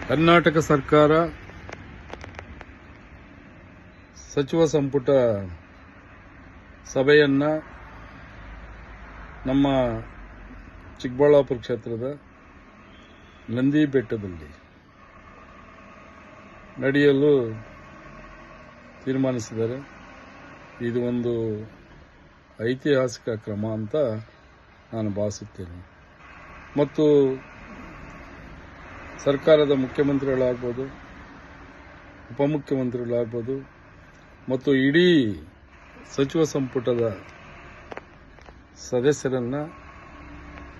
ಕರ್ನಾಟಕ ಸರ್ಕಾರ ಸಚಿವ ಸಂಪುಟ ಸಭೆಯನ್ನ ನಮ್ಮ ಚಿಕ್ಕಬಳ್ಳಾಪುರ ಕ್ಷೇತ್ರದ ನಂದಿ ಬೆಟ್ಟದಲ್ಲಿ ನಡೆಯಲು ತೀರ್ಮಾನಿಸಿದ್ದಾರೆ. ಇದು ಒಂದು ಐತಿಹಾಸಿಕ ಕ್ರಮ ಅಂತ ನಾನು ಭಾವಿಸುತ್ತೇನೆ. ಮತ್ತು ಸರ್ಕಾರದ ಮುಖ್ಯಮಂತ್ರಿಗಳಾಗ್ಬೋದು, ಉಪಮುಖ್ಯಮಂತ್ರಿಗಳಾಗ್ಬೋದು ಮತ್ತು ಇಡೀ ಸಚಿವ ಸಂಪುಟದ ಸದಸ್ಯರನ್ನ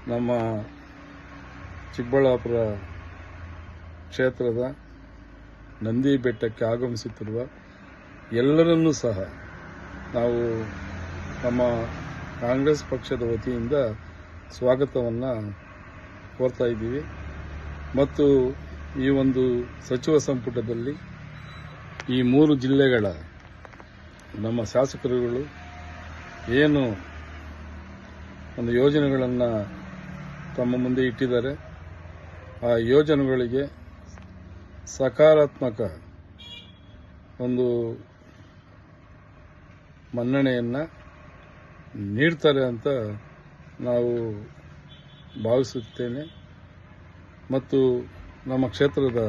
ನಮ್ಮ ಚಿಕ್ಕಬಳ್ಳಾಪುರ ಕ್ಷೇತ್ರದ ನಂದಿ ಬೆಟ್ಟಕ್ಕೆ ಆಗಮಿಸುತ್ತಿರುವ ಎಲ್ಲರನ್ನೂ ಸಹ ನಾವು ನಮ್ಮ ಕಾಂಗ್ರೆಸ್ ಪಕ್ಷದ ವತಿಯಿಂದ ಸ್ವಾಗತವನ್ನು ಕೋರ್ತಾ ಇದ್ದೀವಿ. ಮತ್ತು ಈ ಒಂದು ಸಚಿವ ಸಂಪುಟದಲ್ಲಿ ಈ 3 ಜಿಲ್ಲೆಗಳ ನಮ್ಮ ಶಾಸಕರುಗಳು ಏನು ಒಂದು ಯೋಜನೆಗಳನ್ನು ತಮ್ಮ ಮುಂದೆ ಇಟ್ಟಿದ್ದಾರೆ, ಆ ಯೋಜನೆಗಳಿಗೆ ಸಕಾರಾತ್ಮಕ ಒಂದು ಮನ್ನಣೆಯನ್ನು ನೀಡ್ತಾರೆ ಅಂತ ನಾವು ಭಾವಿಸುತ್ತೇನೆ. ಮತ್ತು ನಮ್ಮ ಕ್ಷೇತ್ರದ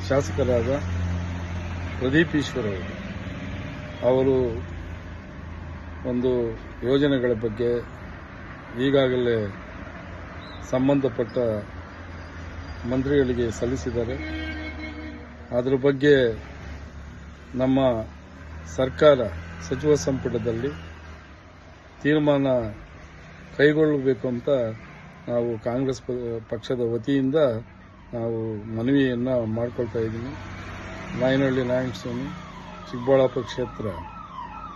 ಶಾಸಕರಾದ ಪ್ರದೀಪ್ ಈಶ್ವರ್ ಅವರು ಒಂದು ಯೋಜನೆಗಳ ಬಗ್ಗೆ ಈಗಾಗಲೇ ಸಂಬಂಧಪಟ್ಟ ಮಂತ್ರಿಗಳಿಗೆ ಸಲ್ಲಿಸಿದ್ದಾರೆ. ಅದರ ಬಗ್ಗೆ ನಮ್ಮ ಸರ್ಕಾರ ಸಚಿವ ಸಂಪುಟದಲ್ಲಿ ತೀರ್ಮಾನ ಕೈಗೊಳ್ಳಬೇಕು ಅಂತ ನಾವು ಕಾಂಗ್ರೆಸ್ ಪಕ್ಷದ ವತಿಯಿಂದ ನಾವು ಮನವಿಯನ್ನು ಮಾಡಿಕೊಳ್ತಾ ಇದ್ದೀನಿ. ನಾಯನಹಳ್ಳಿ ನಾರಾಯಣಸ್ವಾಮಿ, ಚಿಕ್ಕಬಳ್ಳಾಪುರ ಕ್ಷೇತ್ರ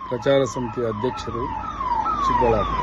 ಪ್ರಚಾರ ಸಮಿತಿ ಅಧ್ಯಕ್ಷರು, ಚಿಕ್ಕಬಳ್ಳಾಪುರ.